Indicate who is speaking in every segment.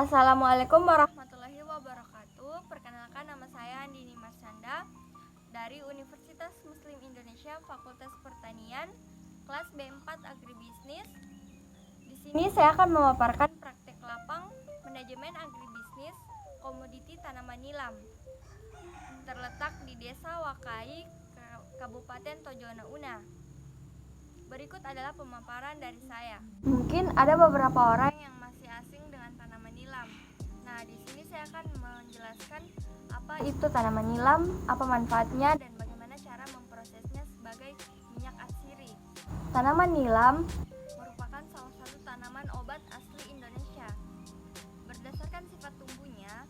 Speaker 1: Assalamualaikum warahmatullahi wabarakatuh. Perkenalkan, nama saya Andini Marsyanda dari Universitas Muslim Indonesia Fakultas Pertanian, kelas B4 Agribisnis. Di sini saya akan memaparkan praktek lapang manajemen agribisnis komoditi tanaman nilam. Terletak di Desa Wakai, Kabupaten Tojono Una. Berikut adalah pemaparan dari saya. Mungkin ada beberapa orang yang masih asing dengan tanaman nilam. Nah, di sini saya akan menjelaskan apa itu tanaman nilam, apa manfaatnya, dan bagaimana cara memprosesnya sebagai minyak atsiri. Tanaman nilam merupakan salah satu tanaman obat asli Indonesia. Berdasarkan sifat tumbuhnya,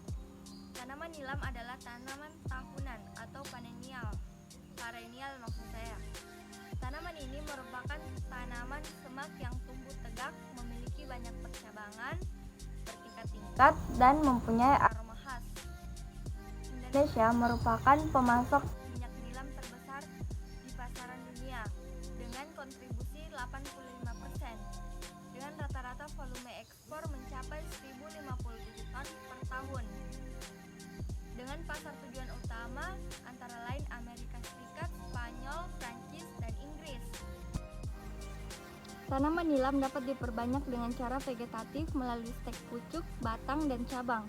Speaker 1: tanaman nilam adalah tanaman tahunan atau perennial maksud saya. Tanaman ini merupakan tanaman semak yang tumbuh tegak, memiliki banyak percabangan, bertingkat-tingkat, dan mempunyai aroma khas. Indonesia merupakan pemasok minyak nilam terbesar di pasaran dunia dengan kontribusi 85%, dengan rata-rata volume ekspor mencapai 1.057 ton per tahun. Dengan pasar tujuan utama antara lain Amerika Serikat, Spanyol, Prancis, dan Inggris. Tanaman nilam dapat diperbanyak dengan cara vegetatif melalui stek pucuk, batang, dan cabang.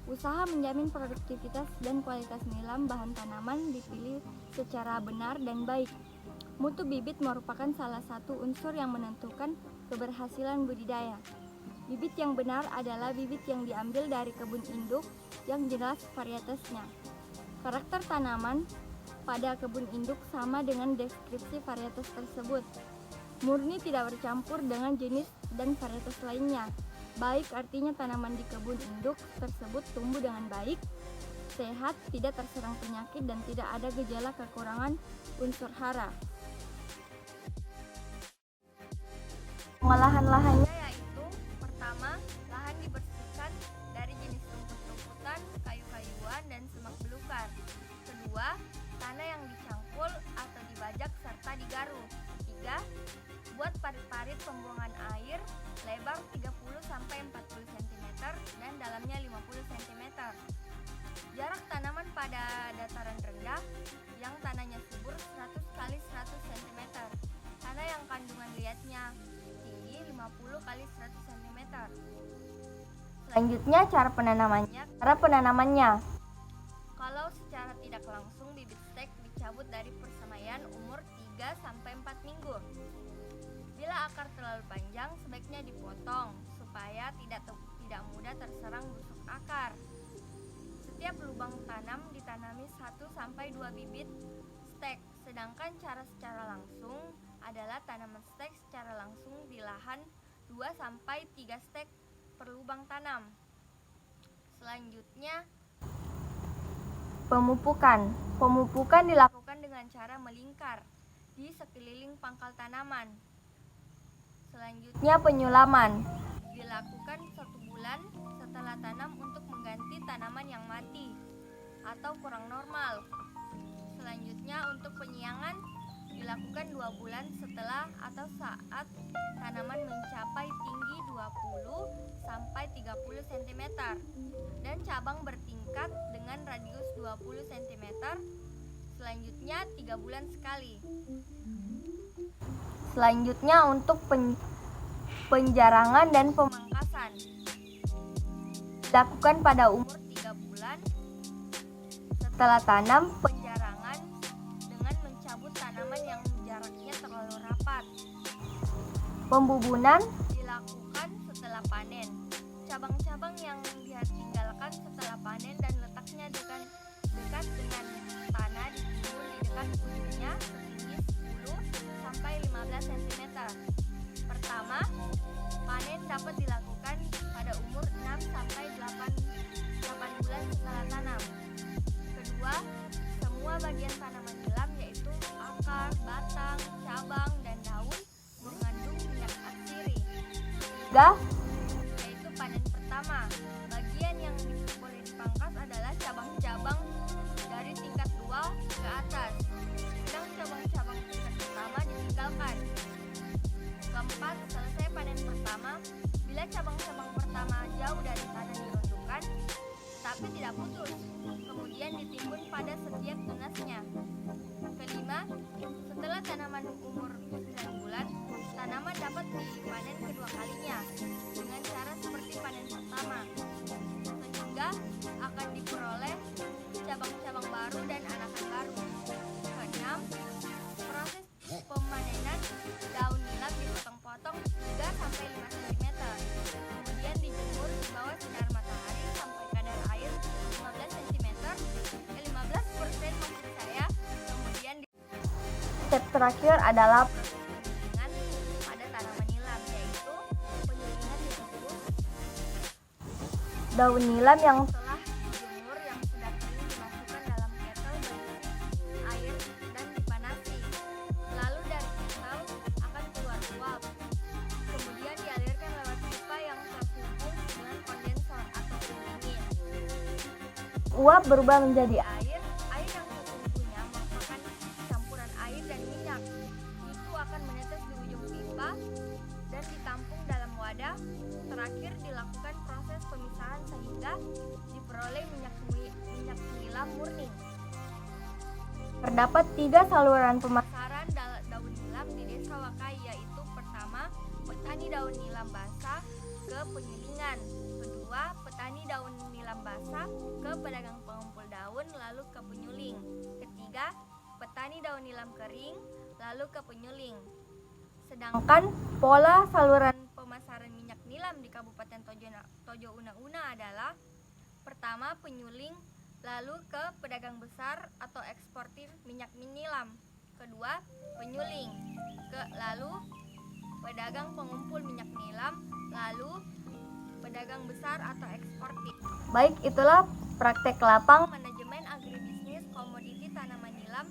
Speaker 1: Usaha menjamin produktivitas dan kualitas nilam bahan tanaman dipilih secara benar dan baik. Mutu bibit merupakan salah satu unsur yang menentukan keberhasilan budidaya. Bibit yang benar adalah bibit yang diambil dari kebun induk yang jelas varietasnya. Karakter tanaman pada kebun induk sama dengan deskripsi varietas tersebut. Murni tidak bercampur dengan jenis dan varietas lainnya. Baik artinya tanaman di kebun induk tersebut tumbuh dengan baik, sehat, tidak terserang penyakit, dan tidak ada gejala kekurangan unsur hara. Pengolahan lahannya yaitu: pertama, lahan dibersihkan dari jenis rumput-rumputan, kayu-kayuan, dan semak belukar. Kedua, tanah yang dicangkul atau dibajak serta digaruk. Tiga, buat parit-parit pembuangan air lebar 30-40 cm dan dalamnya 50 cm. Jarak tanaman pada dataran rendah yang tanahnya subur 100 x 100 cm. Tanah yang kandungan liatnya tinggi 50 x 100 cm. Selanjutnya cara penanamannya. Kalau secara tidak langsung, bibit stek dicabut dari persemaian umur 3-4 minggu. Bila akar terlalu panjang, sebaiknya dipotong supaya tidak mudah terserang busuk akar. Setiap lubang tanam ditanami 1-2 bibit stek, sedangkan cara secara langsung adalah tanaman stek secara langsung di lahan 2-3 stek per lubang tanam. Selanjutnya, pemupukan. Pemupukan dilakukan dengan cara melingkar di sekeliling pangkal tanaman. Selanjutnya, penyulaman dilakukan 1 bulan setelah tanam untuk mengganti tanaman yang mati atau kurang normal. Selanjutnya, untuk penyiangan dilakukan 2 bulan setelah atau saat tanaman mencapai tinggi 20-30 cm dan cabang bertingkat dengan radius 20 cm. Selanjutnya 3 bulan sekali. Selanjutnya, untuk penjarangan dan pemangkasan dilakukan pada umur 3 bulan setelah tanam. Penjarangan dengan mencabut tanaman yang jaraknya terlalu rapat. Pembubunan dilakukan setelah panen. Cabang-cabang yang ditinggalkan setelah panen dan letaknya dekat dengan tanah ditimbun di dekat ujungnya setinggi 10-15 cm. Pertama, panen dapat dilakukan pada umur 6-8 bulan setelah tanam. Kedua, semua bagian tanaman nilam yaitu akar, batang, cabang, dan daun mengandung minyak atsiri. Tiga, yaitu panen pertama. Bagian yang boleh dipangkas adalah cabang-cabang dari tingkat 2 ke atas, sedang cabang-cabang tingkat pertama ditinggalkan. Keempat, selesai panen pertama. Bila cabang-cabang pertama pertama jauh dari tanah diruntuhkan, tapi tidak putus, kemudian ditimbun pada setiap tunasnya. Kelima, setelah tanaman umur 9 bulan, tanaman dapat dipanen kedua kalinya dengan cara seperti panen pertama, sehingga akan diperoleh cabang-cabang baru dan anakan baru. Keenam, proses pemanenan daun nilam dipotong-potong 3-5 cm, kemudian dijemur di bawah sinar matahari sampai kadar air 15 cm, 15% maksud saya. Kemudian step terakhir adalah penyulingan pada tanaman nilam, yaitu penyulingan di suhu daun nilam yang telah dijemur yang sudah kering dimasukkan dalam ketel berisi air dan dipanasi. Lalu dari ketel akan keluar uap, kemudian dialirkan lewat pipa yang terhubung dengan kondensor atau pendingin. Uap berubah menjadi air. Air yang sesungguhnya merupakan campuran air dan minyak. Itu akan menetes di ujung pipa dan ditampung dalam wadah. Terakhir dilakukan proses pemisahan sehingga diperoleh minyak nilam murni. Terdapat 3 saluran pemasaran daun nilam di Desa Wakai, yaitu pertama, petani daun nilam basah ke penyulingan. Kedua, petani daun nilam basah ke pedagang pengumpul daun lalu ke penyuling. Ketiga, petani daun nilam kering lalu ke penyuling. Sedangkan pola saluran pemasaran minyak nilam di Kabupaten Tojo Una adalah pertama penyuling, lalu ke pedagang besar atau eksportir minyak nilam. Kedua, penyuling, lalu pedagang pengumpul minyak nilam, lalu pedagang besar atau eksportir. Baik, itulah praktek lapang manajemen agribisnis komoditi tanaman nilam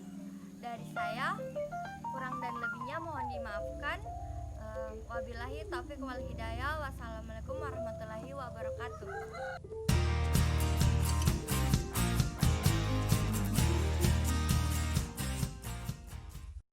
Speaker 1: dari saya. Kurang dan lebihnya mohon dimaafkan. Wabillahi taufiq wal hidayah. Wassalamualaikum warahmatullahi wabarakatuh.